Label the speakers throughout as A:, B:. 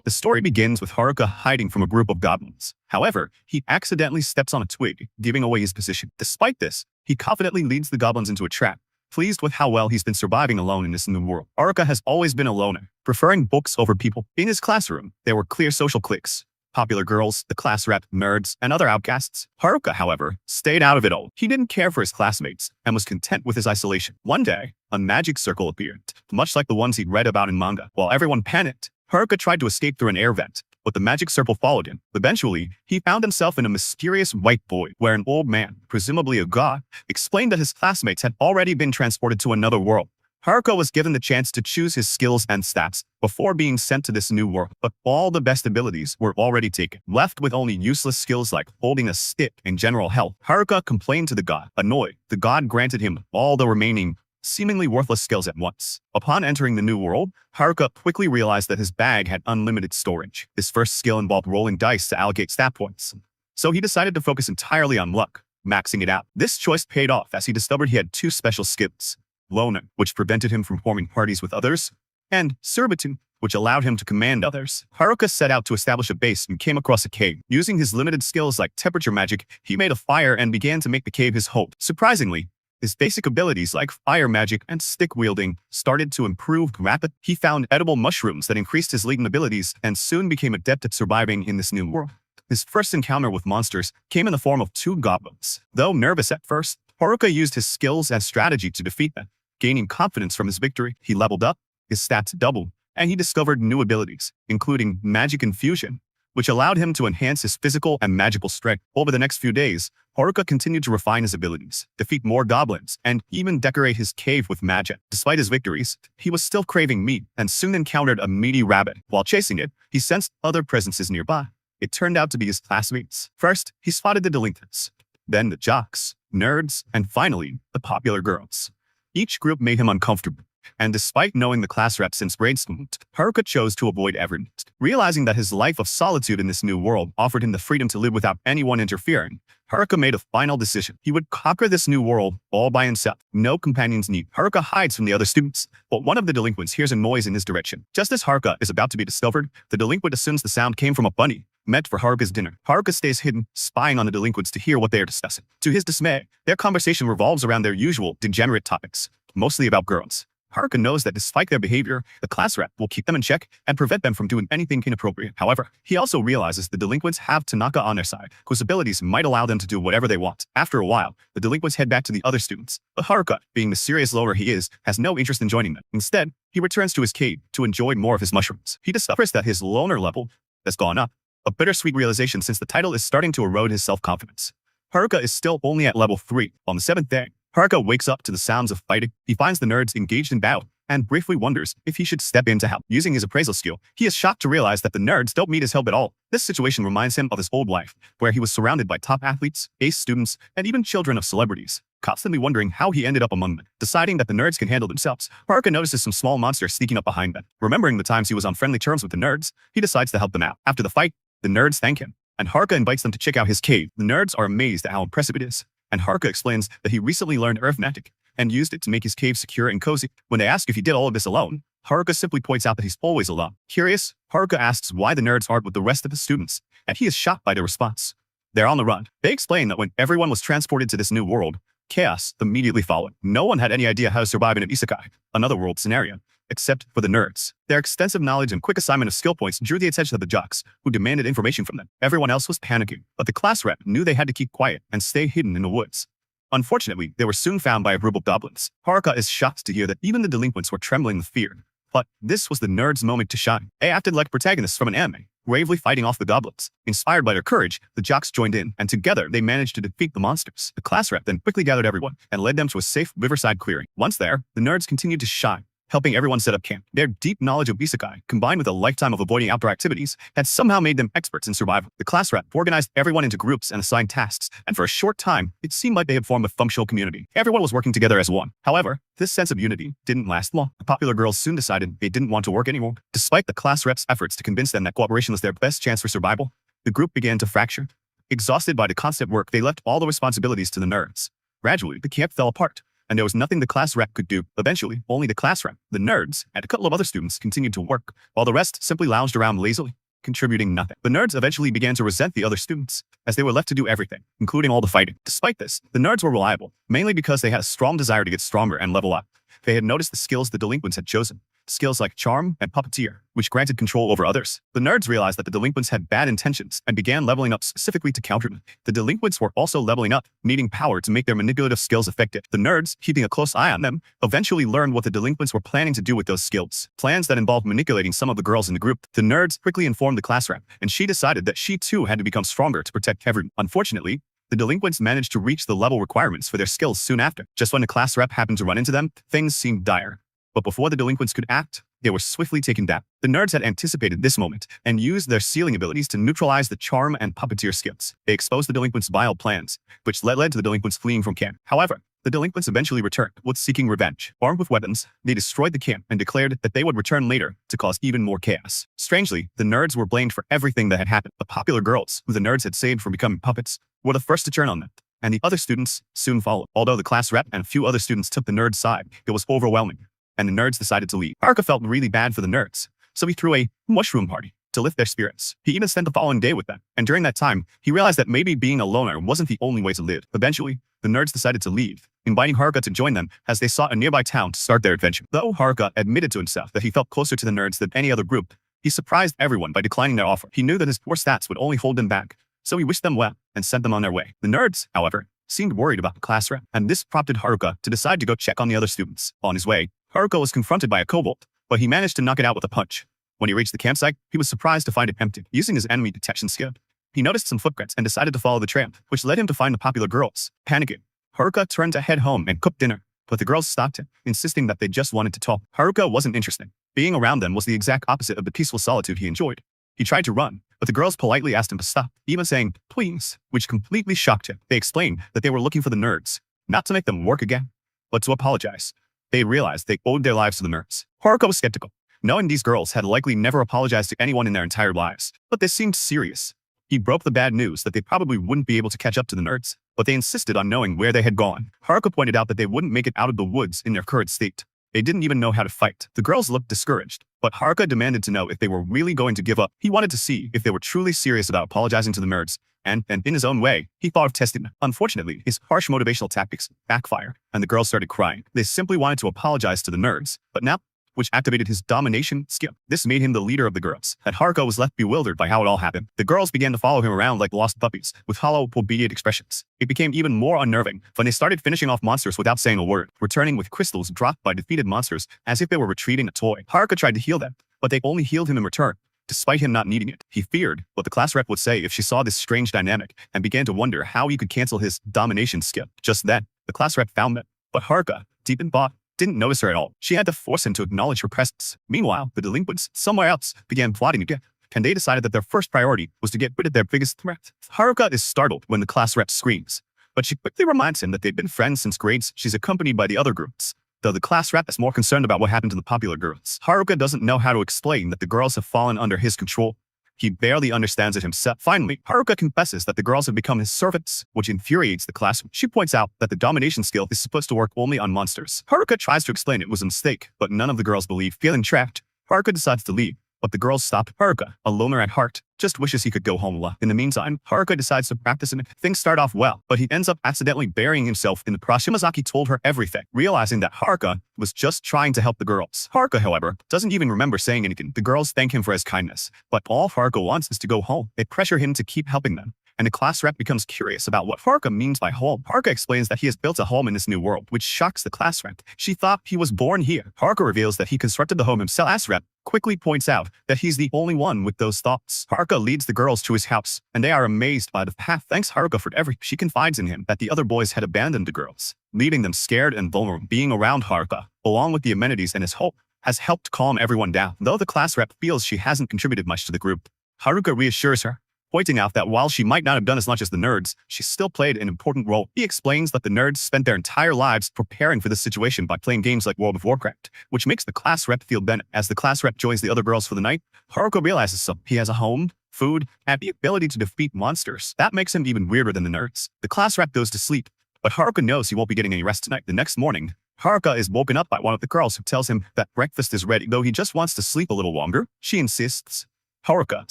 A: The story begins with Haruka hiding from a group of goblins. However, he accidentally steps on a twig, giving away his position. Despite this, he confidently leads the goblins into a trap, pleased with how well he's been surviving alone in this new world. Haruka has always been a loner, preferring books over people. In his classroom, there were clear social cliques: popular girls, the class rep, nerds, and other outcasts. Haruka, however, stayed out of it all. He didn't care for his classmates and was content with his isolation. One day, a magic circle appeared, much like the ones he'd read about in manga. While everyone panicked, Haruka tried to escape through an air vent, but the magic circle followed him. Eventually, he found himself in a mysterious white void where an old man, presumably a god, explained that his classmates had already been transported to another world. Haruka was given the chance to choose his skills and stats before being sent to this new world, but all the best abilities were already taken. Left with only useless skills like holding a stick and general health, Haruka complained to the god. Annoyed, the god granted him all the remaining seemingly worthless skills at once. Upon entering the new world, Haruka quickly realized that his bag had unlimited storage. His first skill involved rolling dice to allocate stat points, so he decided to focus entirely on luck, maxing it out. This choice paid off as he discovered he had two special skills: Loner, which prevented him from forming parties with others, and Servitude, which allowed him to command others. Haruka set out to establish a base and came across a cave. Using his limited skills like temperature magic, he made a fire and began to make the cave his home. Surprisingly, his basic abilities like fire magic and stick wielding started to improve rapidly. He found edible mushrooms that increased his latent abilities and soon became adept at surviving in this new world. His first encounter with monsters came in the form of two goblins. Though nervous at first, Haruka used his skills and strategy to defeat them. Gaining confidence from his victory, he leveled up, his stats doubled, and he discovered new abilities, including magic infusion, which allowed him to enhance his physical and magical strength. Over the next few days, Haruka continued to refine his abilities, defeat more goblins, and even decorate his cave with magic. Despite his victories, he was still craving meat and soon encountered a meaty rabbit. While chasing it, he sensed other presences nearby. It turned out to be his classmates. First, he spotted the delinquents, then the jocks, nerds, and finally, the popular girls. Each group made him uncomfortable, and despite knowing the class rep since grade school, Haruka chose to avoid everyone. Realizing that his life of solitude in this new world offered him the freedom to live without anyone interfering, Haruka made a final decision. He would conquer this new world all by himself. No companions needed. Haruka hides from the other students, but one of the delinquents hears a noise in his direction. Just as Haruka is about to be discovered, the delinquent assumes the sound came from a bunny meant for Haruka's dinner. Haruka stays hidden, spying on the delinquents to hear what they are discussing. To his dismay, their conversation revolves around their usual degenerate topics, mostly about girls. Haruka knows that despite their behavior, the class rep will keep them in check and prevent them from doing anything inappropriate. However, he also realizes the delinquents have Tanaka on their side, whose abilities might allow them to do whatever they want. After a while, the delinquents head back to the other students, but Haruka, being the serious loner he is, has no interest in joining them. Instead, he returns to his cave to enjoy more of his mushrooms. He discovers that his loner level has gone up, a bittersweet realization since the title is starting to erode his self-confidence. Haruka is still only at level 3. On the 7th day, Haruka wakes up to the sounds of fighting. He finds the nerds engaged in battle and briefly wonders if he should step in to help. Using his appraisal skill, he is shocked to realize that the nerds don't need his help at all. This situation reminds him of his old life, where he was surrounded by top athletes, ace students, and even children of celebrities, constantly wondering how he ended up among them. Deciding that the nerds can handle themselves, Haruka notices some small monsters sneaking up behind them. Remembering the times he was on friendly terms with the nerds, he decides to help them out. After the fight, the nerds thank him, and Haruka invites them to check out his cave. The nerds are amazed at how impressive it is, and Haruka explains that he recently learned earth magic and used it to make his cave secure and cozy. When they ask if he did all of this alone, Haruka simply points out that he's always alone. Curious, Haruka asks why the nerds aren't with the rest of the students, and he is shocked by their response. They're on the run. They explain that when everyone was transported to this new world, chaos immediately followed. No one had any idea how to survive in an isekai, another world scenario, except for the nerds. Their extensive knowledge and quick assignment of skill points drew the attention of the jocks, who demanded information from them. Everyone else was panicking, but the class rep knew they had to keep quiet and stay hidden in the woods. Unfortunately, they were soon found by a group of goblins. Haruka is shocked to hear that even the delinquents were trembling with fear. But this was the nerds' moment to shine. They acted like protagonists from an anime, bravely fighting off the goblins. Inspired by their courage, the jocks joined in, and together they managed to defeat the monsters. The class rep then quickly gathered everyone and led them to a safe riverside clearing. Once there, the nerds continued to shine, helping everyone set up camp. Their deep knowledge of isekai, combined with a lifetime of avoiding outdoor activities, had somehow made them experts in survival. The class rep organized everyone into groups and assigned tasks, and for a short time, it seemed like they had formed a functional community. Everyone was working together as one. However, this sense of unity didn't last long. The popular girls soon decided they didn't want to work anymore. Despite the class rep's efforts to convince them that cooperation was their best chance for survival, the group began to fracture. Exhausted by the constant work, they left all the responsibilities to the nerds. Gradually, the camp fell apart, and there was nothing the class rep could do. Eventually, only the class rep, the nerds, and a couple of other students continued to work, while the rest simply lounged around lazily, contributing nothing. The nerds eventually began to resent the other students, as they were left to do everything, including all the fighting. Despite this, the nerds were reliable, mainly because they had a strong desire to get stronger and level up. They had noticed the skills the delinquents had chosen, skills like charm and puppeteer, which granted control over others. The nerds realized that the delinquents had bad intentions and began leveling up specifically to counter them. The delinquents were also leveling up, needing power to make their manipulative skills effective. The nerds, keeping a close eye on them, eventually learned what the delinquents were planning to do with those skills. Plans that involved manipulating some of the girls in the group. The nerds quickly informed the class rep, and she decided that she too had to become stronger to protect everyone. Unfortunately, the delinquents managed to reach the level requirements for their skills soon after. Just when the class rep happened to run into them, things seemed dire. But before the delinquents could act, they were swiftly taken down. The nerds had anticipated this moment and used their sealing abilities to neutralize the charm and puppeteer skills. They exposed the delinquents' vile plans, which led to the delinquents fleeing from camp. However, the delinquents eventually returned, seeking revenge. Armed with weapons, they destroyed the camp and declared that they would return later to cause even more chaos. Strangely, the nerds were blamed for everything that had happened. The popular girls, who the nerds had saved from becoming puppets, were the first to turn on them, and the other students soon followed. Although the class rep and a few other students took the nerds' side, it was overwhelming, and the nerds decided to leave. Haruka felt really bad for the nerds, so he threw a mushroom party to lift their spirits. He even spent the following day with them, and during that time, he realized that maybe being a loner wasn't the only way to live. Eventually, the nerds decided to leave, inviting Haruka to join them as they sought a nearby town to start their adventure. Though Haruka admitted to himself that he felt closer to the nerds than any other group, he surprised everyone by declining their offer. He knew that his poor stats would only hold them back, so he wished them well and sent them on their way. The nerds, however, seemed worried about the class rep, and this prompted Haruka to decide to go check on the other students. On his way, Haruka was confronted by a kobold, but he managed to knock it out with a punch. When he reached the campsite, he was surprised to find it empty. Using his enemy detection skill, he noticed some footprints and decided to follow the trail, which led him to find the popular girls. Panicking, Haruka turned to head home and cook dinner, but the girls stopped him, insisting that they just wanted to talk. Haruka wasn't interested. Being around them was the exact opposite of the peaceful solitude he enjoyed. He tried to run, but the girls politely asked him to stop, even saying, "Please," which completely shocked him. They explained that they were looking for the nerds, not to make them work again, but to apologize. They realized they owed their lives to the nerds. Haruka was skeptical, knowing these girls had likely never apologized to anyone in their entire lives, but this seemed serious. He broke the bad news that they probably wouldn't be able to catch up to the nerds, but they insisted on knowing where they had gone. Haruka pointed out that they wouldn't make it out of the woods in their current state. They didn't even know how to fight. The girls looked discouraged, but Haruka demanded to know if they were really going to give up. He wanted to see if they were truly serious about apologizing to the nerds, and in his own way, he thought of testing them. Unfortunately, his harsh motivational tactics backfired, and the girls started crying. They simply wanted to apologize to the nerds, but now, which activated his domination skill. This made him the leader of the girls, and Haruka was left bewildered by how it all happened. The girls began to follow him around like lost puppies, with hollow, obedient expressions. It became even more unnerving when they started finishing off monsters without saying a word, returning with crystals dropped by defeated monsters as if they were retrieving a toy. Haruka tried to heal them, but they only healed him in return, despite him not needing it. He feared what the class rep would say if she saw this strange dynamic, and began to wonder how he could cancel his domination skill. Just then, the class rep found them, but Haruka, deep in thought, didn't notice her at all. She had to force him to acknowledge her presence. Meanwhile, the delinquents, somewhere else, began plotting again, and they decided that their first priority was to get rid of their biggest threat. Haruka is startled when the class rep screams, but she quickly reminds him that they've been friends since grades. She's accompanied by the other groups, though the class rep is more concerned about what happened to the popular girls. Haruka doesn't know how to explain that the girls have fallen under his control. He barely understands it himself. Finally, Haruka confesses that the girls have become his servants, which infuriates the class. She points out that the domination skill is supposed to work only on monsters. Haruka tries to explain it was a mistake, but none of the girls believe. Feeling trapped, Haruka decides to leave, but the girls stop. Haruka, a loner at heart, just wishes he could go home alone. In the meantime, Haruka decides to practice and things start off well, but he ends up accidentally burying himself in the process. Shimazaki told her everything, realizing that Haruka was just trying to help the girls. Haruka, however, doesn't even remember saying anything. The girls thank him for his kindness, but all Haruka wants is to go home. They pressure him to keep helping them, and the class rep becomes curious about what Haruka means by home. Haruka explains that he has built a home in this new world, which shocks the class rep. She thought he was born here. Haruka reveals that he constructed the home himself. Class rep quickly points out that he's the only one with those thoughts. Haruka leads the girls to his house, and they are amazed by the path. Thanks Haruka for everything. She confides in him that the other boys had abandoned the girls, leaving them scared and vulnerable. Being around Haruka, along with the amenities and his home, has helped calm everyone down. Though the class rep feels she hasn't contributed much to the group, Haruka reassures her, pointing out that while she might not have done as much as the nerds, she still played an important role. He explains that the nerds spent their entire lives preparing for this situation by playing games like World of Warcraft, which makes the class rep feel better. As the class rep joins the other girls for the night, Haruka realizes he has a home, food, and the ability to defeat monsters. That makes him even weirder than the nerds. The class rep goes to sleep, but Haruka knows he won't be getting any rest tonight. The next morning, Haruka is woken up by one of the girls who tells him that breakfast is ready. Though he just wants to sleep a little longer, she insists. Haruka,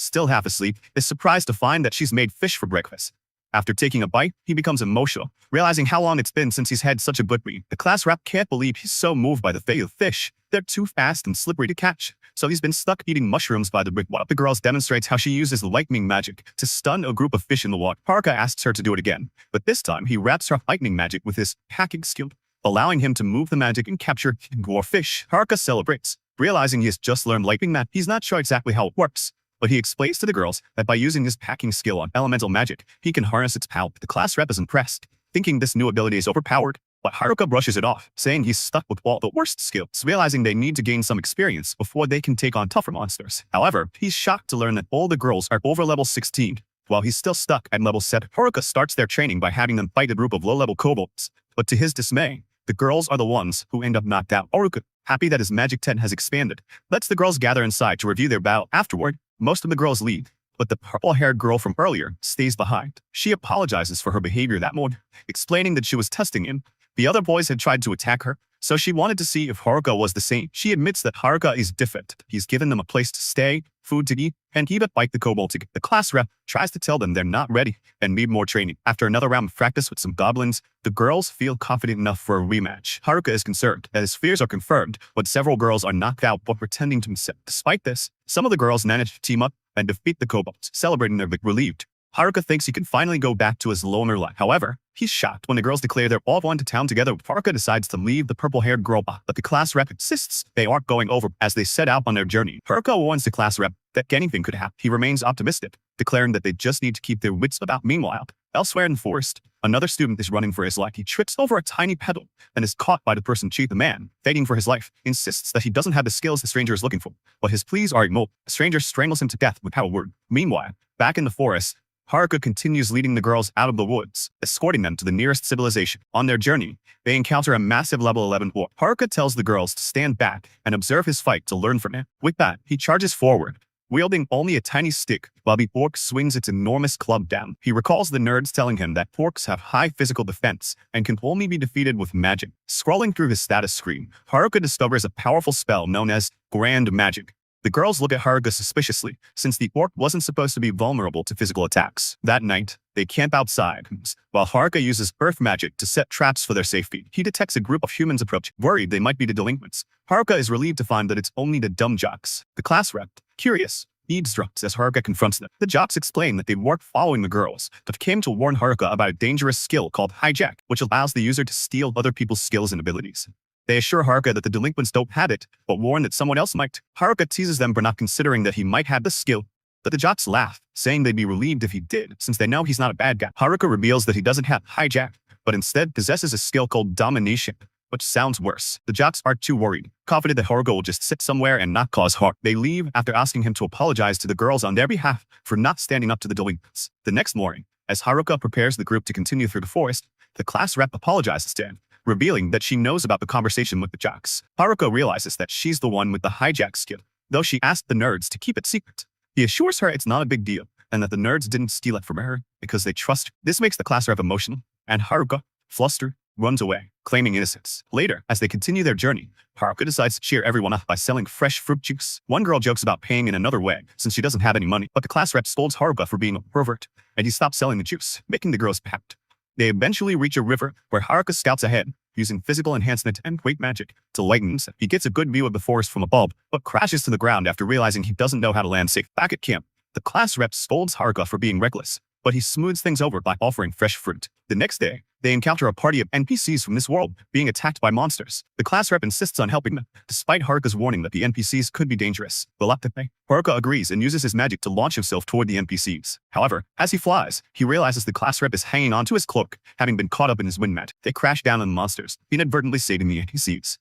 A: still half asleep, is surprised to find that she's made fish for breakfast. After taking a bite, he becomes emotional, realizing how long it's been since he's had such a good meal. The class rep can't believe he's so moved by the fate of fish. They're too fast and slippery to catch, so he's been stuck eating mushrooms by the brick. One of the girls demonstrates how she uses lightning magic to stun a group of fish in the water. Haruka asks her to do it again, but this time he wraps her lightning magic with his hacking skill, allowing him to move the magic and capture more fish. Haruka celebrates, realizing he has just learned lightning magic. He's not sure exactly how it works, but he explains to the girls that by using his hacking skill on elemental magic, he can harness its power. The class rep is impressed, thinking this new ability is overpowered, but Haruka brushes it off, saying he's stuck with all the worst skills, realizing they need to gain some experience before they can take on tougher monsters. However, he's shocked to learn that all the girls are over level 16, while he's still stuck at level 7. Haruka starts their training by having them fight a group of low-level kobolds, but to his dismay, the girls are the ones who end up knocked out. Haruka, happy that his magic tent has expanded, lets the girls gather inside to review their battle. Afterward, most of the girls leave, but the purple-haired girl from earlier stays behind. She apologizes for her behavior that morning, explaining that she was testing him. The other boys had tried to attack her, so she wanted to see if Haruka was the same. She admits that Haruka is different. He's given them a place to stay, food to eat, and even fight the kobold to get. The class rep tries to tell them they're not ready and need more training. After another round of practice with some goblins, the girls feel confident enough for a rematch. Haruka is concerned that his fears are confirmed, but several girls are knocked out while pretending to miss it. Despite this, some of the girls manage to team up and defeat the kobolds, celebrating their victory. Relieved, Haruka thinks he can finally go back to his loner life. However, he's shocked when the girls declare they're all going to town together. Haruka decides to leave the purple-haired girl, but the class rep insists they aren't going over as they set out on their journey. Haruka warns the class rep that anything could happen. He remains optimistic, declaring that they just need to keep their wits about. Meanwhile, elsewhere in the forest, another student is running for his life. He trips over a tiny petal and is caught by the person cheat. The man, fighting for his life, insists that he doesn't have the skills the stranger is looking for, but his pleas are ignored. The stranger strangles him to death with power word. Meanwhile, back in the forest, Haruka continues leading the girls out of the woods, escorting them to the nearest civilization. On their journey, they encounter a massive level 11 orc. Haruka tells the girls to stand back and observe his fight to learn from him. With that, he charges forward, wielding only a tiny stick, while the orc swings its enormous club down. He recalls the nerds telling him that orcs have high physical defense and can only be defeated with magic. Scrolling through his status screen, Haruka discovers a powerful spell known as Grand Magic. The girls look at Haruka suspiciously, since the orc wasn't supposed to be vulnerable to physical attacks. That night, they camp outside, while Haruka uses earth magic to set traps for their safety. He detects a group of humans approach, worried they might be the delinquents. Haruka is relieved to find that it's only the dumb jocks. The class rep, curious, eavesdrops as Haruka confronts them. The jocks explain that they weren't following the girls, but came to warn Haruka about a dangerous skill called hijack, which allows the user to steal other people's skills and abilities. They assure Haruka that the delinquents don't have it, but warn that someone else might. Haruka teases them for not considering that he might have the skill, but the jocks laugh, saying they'd be relieved if he did, since they know he's not a bad guy. Haruka reveals that he doesn't have hijack, but instead possesses a skill called domination, which sounds worse. The jocks are too worried, confident that Haruka will just sit somewhere and not cause harm. They leave after asking him to apologize to the girls on their behalf for not standing up to the delinquents. The next morning, as Haruka prepares the group to continue through the forest, the class rep apologizes to him, revealing that she knows about the conversation with the jocks. Haruka realizes that she's the one with the hijack skill, though she asked the nerds to keep it secret. He assures her it's not a big deal, and that the nerds didn't steal it from her because they trust her. This makes the class rep emotional, and Haruka, flustered, runs away, claiming innocence. Later, as they continue their journey, Haruka decides to cheer everyone up by selling fresh fruit juice. One girl jokes about paying in another way, since she doesn't have any money, but the class rep scolds Haruka for being a pervert, and he stops selling the juice, making the girls packed. They eventually reach a river where Haruka scouts ahead, using physical enhancement and great magic to lighten himself. He gets a good view of the forest from above, but crashes to the ground after realizing he doesn't know how to land safe. Back at camp, the class rep scolds Haruka for being reckless, but he smooths things over by offering fresh fruit. The next day, they encounter a party of NPCs from this world being attacked by monsters. The class rep insists on helping them, despite Haruka's warning that the NPCs could be dangerous. Reluctantly, Haruka agrees and uses his magic to launch himself toward the NPCs. However, as he flies, he realizes the class rep is hanging onto his cloak, having been caught up in his wind mat. They crash down on the monsters, inadvertently saving the NPCs.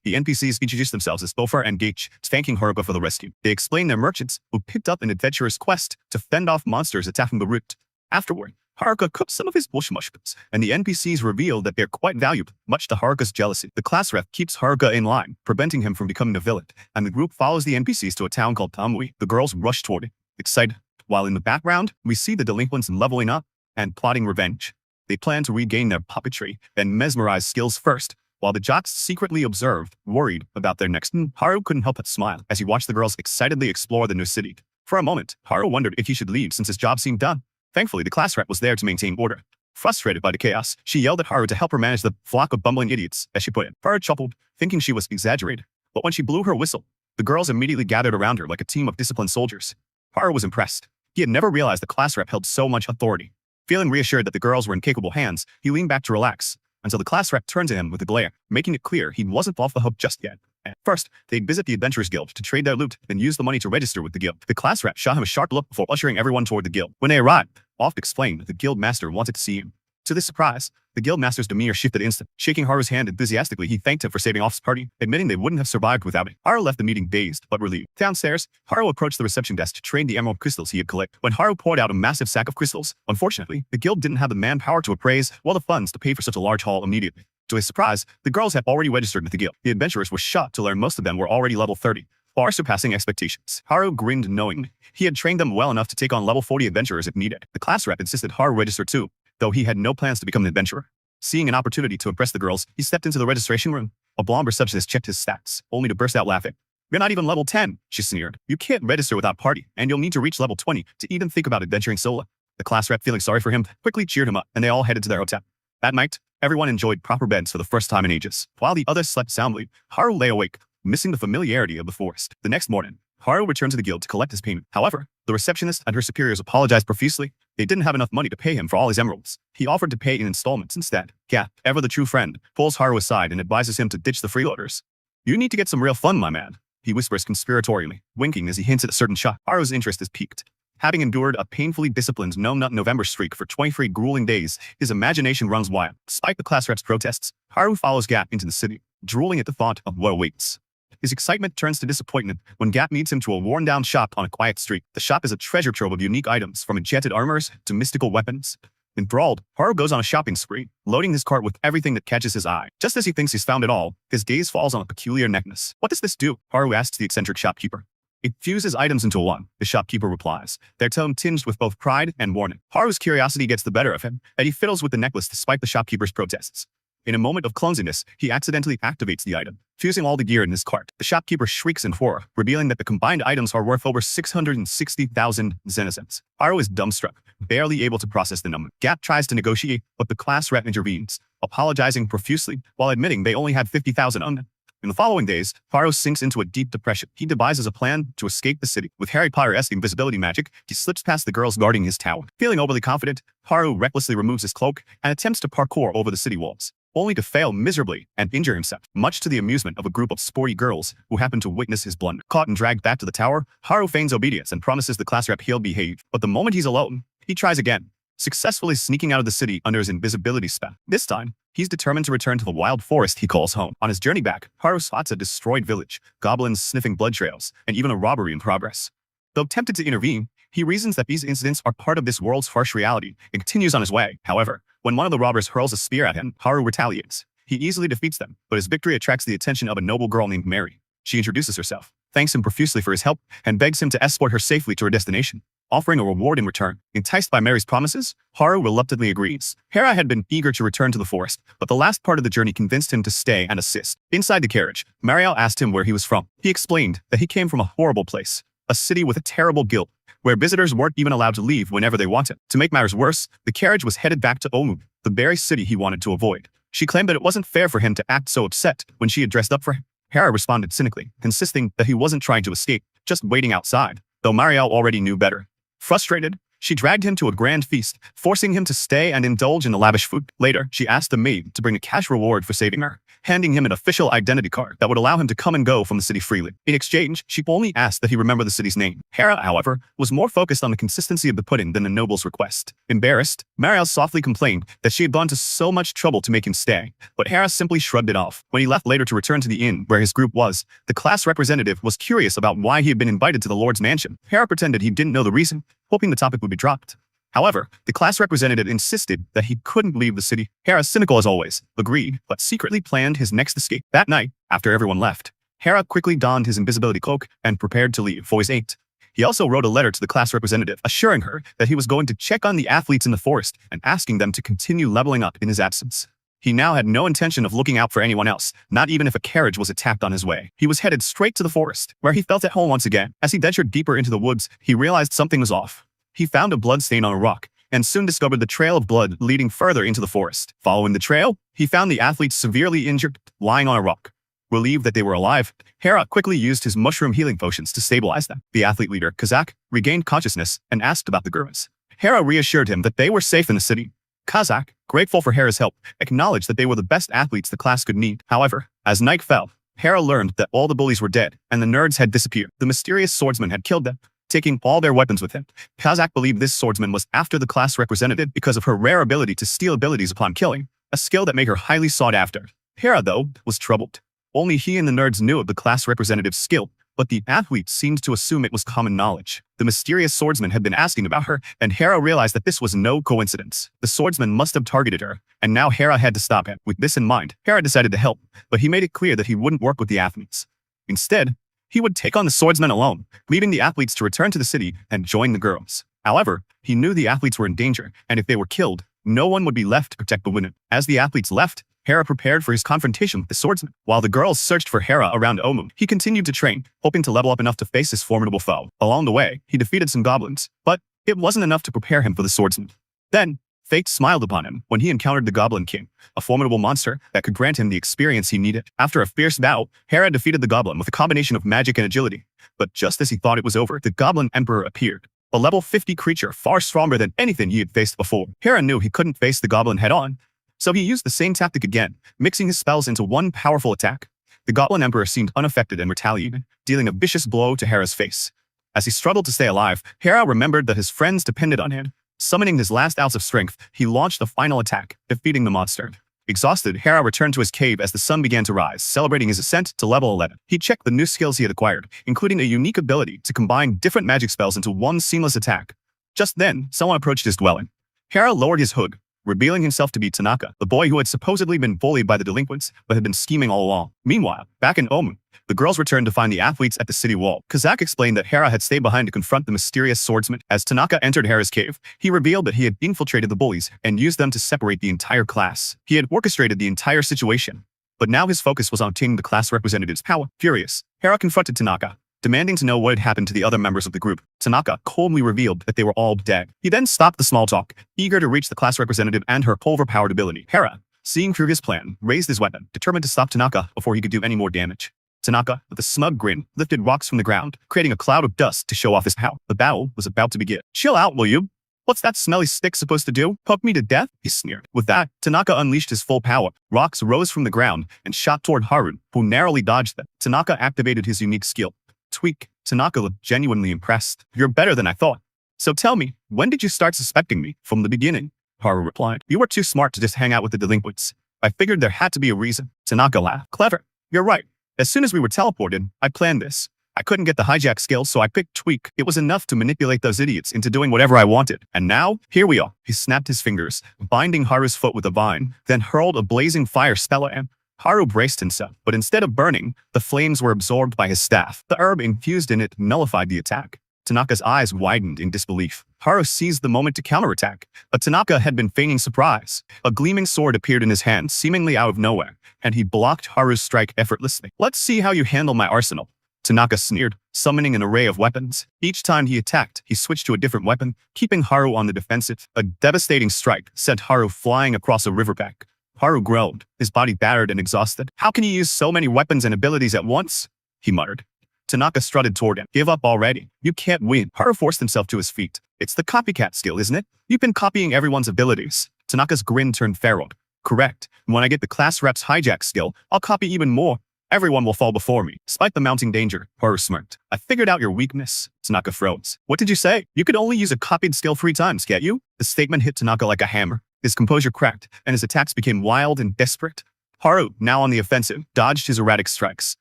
A: The NPCs introduce themselves as Bofar and Gage, thanking Haruka for the rescue. They explain they're merchants who picked up an adventurer's quest to fend off monsters attacking the route. Afterward, Haruka cooks some of his bush mushrooms, and the NPCs reveal that they're quite valuable, much to Haruka's jealousy. The class rep keeps Haruka in line, preventing him from becoming a villain, and the group follows the NPCs to a town called Tamui. The girls rush toward it, excited, while in the background, we see the delinquents leveling up and plotting revenge. They planned to regain their puppetry and mesmerize skills first, while the jocks secretly observed, worried about their next. Haru couldn't help but smile as he watched the girls excitedly explore the new city. For a moment, Haru wondered if he should leave since his job seemed done. Thankfully, the class rep was there to maintain order. Frustrated by the chaos, she yelled at Haru to help her manage the flock of bumbling idiots, as she put it. Haru chuckled, thinking she was exaggerated. But when she blew her whistle, the girls immediately gathered around her like a team of disciplined soldiers. Haru was impressed. He had never realized the class rep held so much authority. Feeling reassured that the girls were in capable hands, he leaned back to relax, until the class rep turned to him with a glare, making it clear he wasn't off the hook just yet. At first, they'd visit the Adventurers Guild to trade their loot, then use the money to register with the guild. The class rep shot him a sharp look before ushering everyone toward the guild. When they arrived, Oft explained that the guild master wanted to see him. To this surprise, the guild master's demeanor shifted instantly. Shaking Haru's hand enthusiastically, he thanked him for saving Oft's party, admitting they wouldn't have survived without it. Haru left the meeting dazed but relieved. Downstairs, Haru approached the reception desk to trade the emerald crystals he had collected. When Haru poured out a massive sack of crystals, unfortunately, the guild didn't have the manpower to appraise or the funds to pay for such a large haul immediately. To his surprise, the girls had already registered with the guild. The adventurers were shocked to learn most of them were already level 30, far surpassing expectations. Haru grinned knowingly. He had trained them well enough to take on level 40 adventurers if needed. The class rep insisted Haru register too, though he had no plans to become an adventurer. Seeing an opportunity to impress the girls, he stepped into the registration room. A blonde receptionist checked his stats, only to burst out laughing. "You're not even level 10, she sneered. "You can't register without party, and you'll need to reach level 20 to even think about adventuring solo." The class rep, feeling sorry for him, quickly cheered him up, and they all headed to their hotel. That night, everyone enjoyed proper beds for the first time in ages. While the others slept soundly, Haru lay awake, missing the familiarity of the forest. The next morning, Haru returned to the guild to collect his payment. However, the receptionist and her superiors apologized profusely. They didn't have enough money to pay him for all his emeralds. He offered to pay in installments instead. Gap, ever the true friend, pulls Haru aside and advises him to ditch the freeloaders. "You need to get some real fun, my man," he whispers conspiratorially, winking as he hints at a certain shot. Haru's interest is piqued. Having endured a painfully disciplined no-nut November streak for 23 grueling days, his imagination runs wild. Despite the class rep's protests, Haru follows Gap into the city, drooling at the thought of what awaits. His excitement turns to disappointment when Gap leads him to a worn-down shop on a quiet street. The shop is a treasure trove of unique items, from enchanted armors to mystical weapons. Enthralled, Haru goes on a shopping spree, loading his cart with everything that catches his eye. Just as he thinks he's found it all, his gaze falls on a peculiar necklace. "What does this do?" Haru asks the eccentric shopkeeper. "It fuses items into one," the shopkeeper replies, their tone tinged with both pride and warning. Haru's curiosity gets the better of him, and he fiddles with the necklace despite the shopkeeper's protests. In a moment of clumsiness, he accidentally activates the item, fusing all the gear in his cart. The shopkeeper shrieks in horror, revealing that the combined items are worth over 660,000 zenizens. Haru is dumbstruck, barely able to process the number. Gap tries to negotiate, but the class rep intervenes, apologizing profusely while admitting they only had 50,000 on them. In the following days, Haru sinks into a deep depression. He devises a plan to escape the city. With Harry Potter-esque invisibility magic, he slips past the girls guarding his tower. Feeling overly confident, Haru recklessly removes his cloak and attempts to parkour over the city walls, only to fail miserably and injure himself, much to the amusement of a group of sporty girls who happen to witness his blunder. Caught and dragged back to the tower, Haru feigns obedience and promises the class rep he'll behave. But the moment he's alone, he tries again, successfully sneaking out of the city under his invisibility spell. This time, he's determined to return to the wild forest he calls home. On his journey back, Haru spots a destroyed village, goblins sniffing blood trails, and even a robbery in progress. Though tempted to intervene, he reasons that these incidents are part of this world's harsh reality and continues on his way. However, when one of the robbers hurls a spear at him, Haru retaliates. He easily defeats them, but his victory attracts the attention of a noble girl named Mary. She introduces herself, thanks him profusely for his help, and begs him to escort her safely to her destination, offering a reward in return. Enticed by Mary's promises, Haru reluctantly agrees. Hera had been eager to return to the forest, but the last part of the journey convinced him to stay and assist. Inside the carriage, Mariel asked him where he was from. He explained that he came from a horrible place, a city with a terrible guild, where visitors weren't even allowed to leave whenever they wanted. To make matters worse, the carriage was headed back to Omu, the very city he wanted to avoid. She claimed that it wasn't fair for him to act so upset when she had dressed up for him. Hera responded cynically, insisting that he wasn't trying to escape, just waiting outside, though Mariel already knew better. Frustrated, she dragged him to a grand feast, forcing him to stay and indulge in the lavish food. Later, she asked the maid to bring a cash reward for saving her, handing him an official identity card that would allow him to come and go from the city freely. In exchange, she only asked that he remember the city's name. Hera, however, was more focused on the consistency of the pudding than the noble's request. Embarrassed, Mariel softly complained that she had gone to so much trouble to make him stay, but Hera simply shrugged it off. When he left later to return to the inn where his group was, the class representative was curious about why he had been invited to the Lord's mansion. Hera pretended he didn't know the reason, hoping the topic would be dropped. However, the class representative insisted that he couldn't leave the city. Hera, cynical as always, agreed, but secretly planned his next escape. That night, after everyone left, Hera quickly donned his invisibility cloak and prepared to leave. For his 8. He also wrote a letter to the class representative, assuring her that he was going to check on the athletes in the forest and asking them to continue leveling up in his absence. He now had no intention of looking out for anyone else, not even if a carriage was attacked on his way. He was headed straight to the forest, where he felt at home once again. As he ventured deeper into the woods, he realized something was off. He found a blood stain on a rock, and soon discovered the trail of blood leading further into the forest. Following the trail, he found the athletes severely injured, lying on a rock. Relieved that they were alive, Hera quickly used his mushroom healing potions to stabilize them. The athlete leader, Kazak, regained consciousness and asked about the girls. Hera reassured him that they were safe in the city. Kazak, grateful for Hera's help, acknowledged that they were the best athletes the class could need. However, as night fell, Hera learned that all the bullies were dead and the nerds had disappeared. The mysterious swordsman had killed them, taking all their weapons with him. Kazak believed this swordsman was after the class representative because of her rare ability to steal abilities upon killing, a skill that made her highly sought after. Hera, though, was troubled. Only he and the nerds knew of the class representative's skill, but the athletes seemed to assume it was common knowledge. The mysterious swordsman had been asking about her, and Hera realized that this was no coincidence. The swordsman must have targeted her, and now Hera had to stop him. With this in mind, Hera decided to help, but he made it clear that he wouldn't work with the athletes. Instead, he would take on the swordsman alone, leaving the athletes to return to the city and join the girls. However, he knew the athletes were in danger, and if they were killed, no one would be left to protect the women. As the athletes left, Hera prepared for his confrontation with the swordsman. While the girls searched for Hera around Omu, he continued to train, hoping to level up enough to face his formidable foe. Along the way, he defeated some goblins, but it wasn't enough to prepare him for the swordsman. Then, fate smiled upon him when he encountered the Goblin King, a formidable monster that could grant him the experience he needed. After a fierce battle, Hera defeated the goblin with a combination of magic and agility. But just as he thought it was over, the Goblin Emperor appeared, a level 50 creature far stronger than anything he had faced before. Hera knew he couldn't face the goblin head-on, so he used the same tactic again, mixing his spells into one powerful attack. The Goblin Emperor seemed unaffected and retaliated, dealing a vicious blow to Hera's face. As he struggled to stay alive, Hera remembered that his friends depended on him. Summoning his last ounce of strength, he launched a final attack, defeating the monster. Exhausted, Hera returned to his cave as the sun began to rise, celebrating his ascent to level 11. He checked the new skills he had acquired, including a unique ability to combine different magic spells into one seamless attack. Just then, someone approached his dwelling. Hera lowered his hood, revealing himself to be Tanaka, the boy who had supposedly been bullied by the delinquents but had been scheming all along. Meanwhile, back in Omu, the girls returned to find the athletes at the city wall. Kazak explained that Hera had stayed behind to confront the mysterious swordsman. As Tanaka entered Hera's cave, he revealed that he had infiltrated the bullies and used them to separate the entire class. He had orchestrated the entire situation, but now his focus was on obtaining the class representative's power. Furious, Hera confronted Tanaka, demanding to know what had happened to the other members of the group. Tanaka coldly revealed that they were all dead. He then stopped the small talk, eager to reach the class representative and her overpowered ability. Hera, seeing through his plan, raised his weapon, determined to stop Tanaka before he could do any more damage. Tanaka, with a smug grin, lifted rocks from the ground, creating a cloud of dust to show off his power. The battle was about to begin. "Chill out, will you? What's that smelly stick supposed to do? Poke me to death?" he sneered. With that, Tanaka unleashed his full power. Rocks rose from the ground and shot toward Haru, who narrowly dodged them. Tanaka activated his unique skill, Tweak. Tanaka looked genuinely impressed. "You're better than I thought. So tell me, when did you start suspecting me?" "From the beginning," Haru replied. "You were too smart to just hang out with the delinquents. I figured there had to be a reason." Tanaka laughed. "Clever. You're right. As soon as we were teleported, I planned this. I couldn't get the hijack skill, so I picked Tweak. It was enough to manipulate those idiots into doing whatever I wanted. And now, here we are." He snapped his fingers, binding Haru's foot with a vine, then hurled a blazing fire spell at him. Haru braced himself, but instead of burning, the flames were absorbed by his staff. The herb infused in it nullified the attack. Tanaka's eyes widened in disbelief. Haru seized the moment to counterattack, but Tanaka had been feigning surprise. A gleaming sword appeared in his hand, seemingly out of nowhere, and he blocked Haru's strike effortlessly. "Let's see how you handle my arsenal," Tanaka sneered, summoning an array of weapons. Each time he attacked, he switched to a different weapon, keeping Haru on the defensive. A devastating strike sent Haru flying across a riverbank. Haru groaned, his body battered and exhausted. "How can you use so many weapons and abilities at once?" he muttered. Tanaka strutted toward him. "Give up already. You can't win." Haru forced himself to his feet. "It's the copycat skill, isn't it? You've been copying everyone's abilities." Tanaka's grin turned furrowed. "Correct. When I get the class rep's hijack skill, I'll copy even more. Everyone will fall before me." Despite the mounting danger, Haru smirked. "I figured out your weakness." Tanaka froze. "What did you say? You could only use a copied skill 3 times, can't you?" The statement hit Tanaka like a hammer. His composure cracked, and his attacks became wild and desperate. Haru, now on the offensive, dodged his erratic strikes.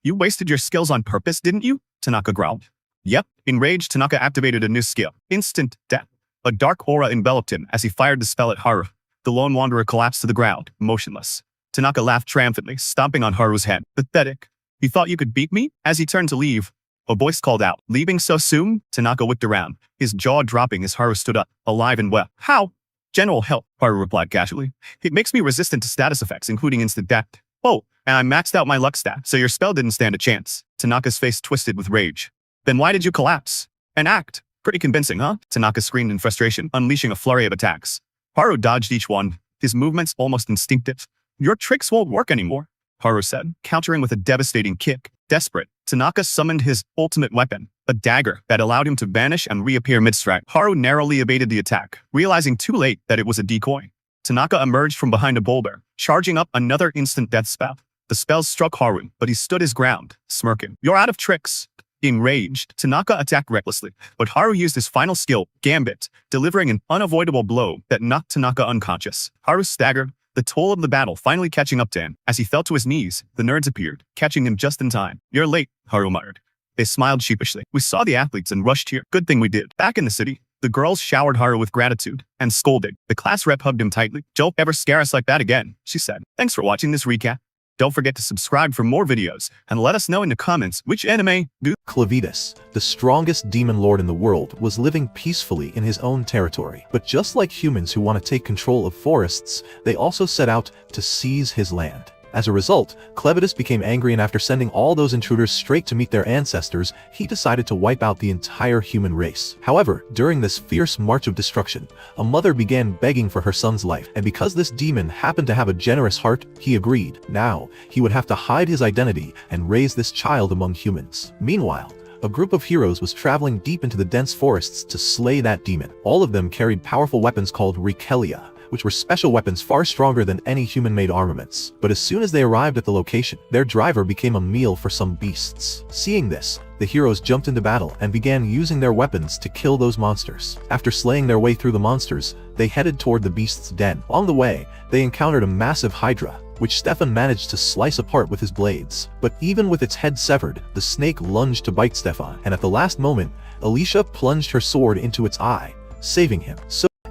A: "You wasted your skills on purpose, didn't you?" Tanaka growled. "Yep." Enraged, Tanaka activated a new skill, Instant Death. A dark aura enveloped him as he fired the spell at Haru. The lone wanderer collapsed to the ground, motionless. Tanaka laughed triumphantly, stomping on Haru's head. "Pathetic. You thought you could beat me?" As he turned to leave, A voice called out. Leaving so soon? Tanaka whipped around, his jaw dropping as Haru stood up, alive and well. How? General help, Haru replied casually. It makes me resistant to status effects, including instant death. Oh, and I maxed out my luck stat, so your spell didn't stand a chance. Tanaka's face twisted with rage. Then why did you collapse? And act. Pretty convincing, huh? Tanaka screamed in frustration, unleashing a flurry of attacks. Haru dodged each one, his movements almost instinctive. Your tricks won't work anymore, Haru said, countering with a devastating kick. Desperate, Tanaka summoned his ultimate weapon, a dagger that allowed him to vanish and reappear mid-strike. Haru narrowly evaded the attack, realizing too late that it was a decoy. Tanaka emerged from behind a boulder, charging up another instant death spell. The spell struck Haru, but he stood his ground, smirking. You're out of tricks. Enraged, Tanaka attacked recklessly, but Haru used his final skill, Gambit, delivering an unavoidable blow that knocked Tanaka unconscious. Haru staggered, the toll of the battle finally catching up to him. As he fell to his knees, the nerds appeared, catching him just in time. You're late, Haru muttered. They smiled sheepishly. We saw the athletes and rushed here. Good thing we did. Back in the city, the girls showered Haru with gratitude and scolded. The class rep hugged him tightly. Don't ever scare us like that again, she said. Thanks for watching this recap. Don't forget to subscribe for more videos, and let us know in the comments which anime do.
B: Clavitas, the strongest demon lord in the world, was living peacefully in his own territory. But just like humans who want to take control of forests, they also set out to seize his land. As a result, Clavitas became angry, and after sending all those intruders straight to meet their ancestors, he decided to wipe out the entire human race. However, during this fierce march of destruction, a mother began begging for her son's life, and because this demon happened to have a generous heart, he agreed. Now, he would have to hide his identity and raise this child among humans. Meanwhile, a group of heroes was traveling deep into the dense forests to slay that demon. All of them carried powerful weapons called Rekelia, which were special weapons far stronger than any human-made armaments. But as soon as they arrived at the location, their driver became a meal for some beasts. Seeing this, the heroes jumped into battle and began using their weapons to kill those monsters. After slaying their way through the monsters, they headed toward the beast's den. Along the way, they encountered a massive hydra, which Stefan managed to slice apart with his blades. But even with its head severed, the snake lunged to bite Stefan, and at the last moment, Alicia plunged her sword into its eye, saving him.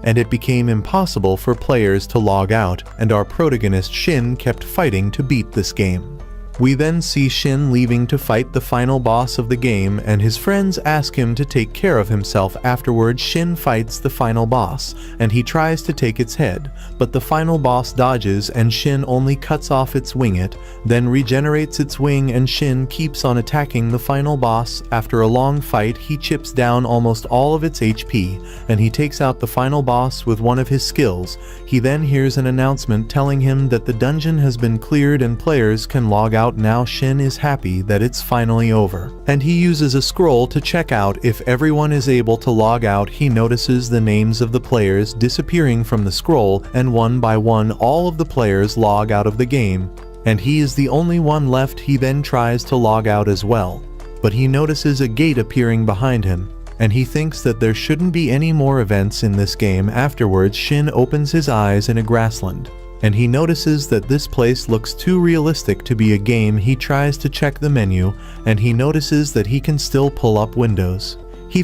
B: And it became impossible for players to log out, and our protagonist Shin kept fighting to beat this game. We then see Shin leaving to fight the final boss of the game, and his friends ask him to take care of himself. Afterwards, Shin fights the final boss, and he tries to take its head, but the final boss dodges and Shin only cuts off its wing, then regenerates its wing, and Shin keeps on attacking the final boss. After a long fight, he chips down almost all of its HP, and he takes out the final boss with one of his skills. He then hears an announcement telling him that the dungeon has been cleared and players can log out. Now Shin is happy that it's finally over, and he uses a scroll to check out if everyone is able to log out. He notices the names of the players disappearing from the scroll, and one by one all of the players log out of the game, and he is the only one left. He then tries to log out as well, but he notices a gate appearing behind him, and he thinks that there shouldn't be any more events in this game. Afterwards, Shin opens his eyes in a grassland, and he notices that this place looks too realistic to be a game. He tries to check the menu, and he notices that he can still pull up windows.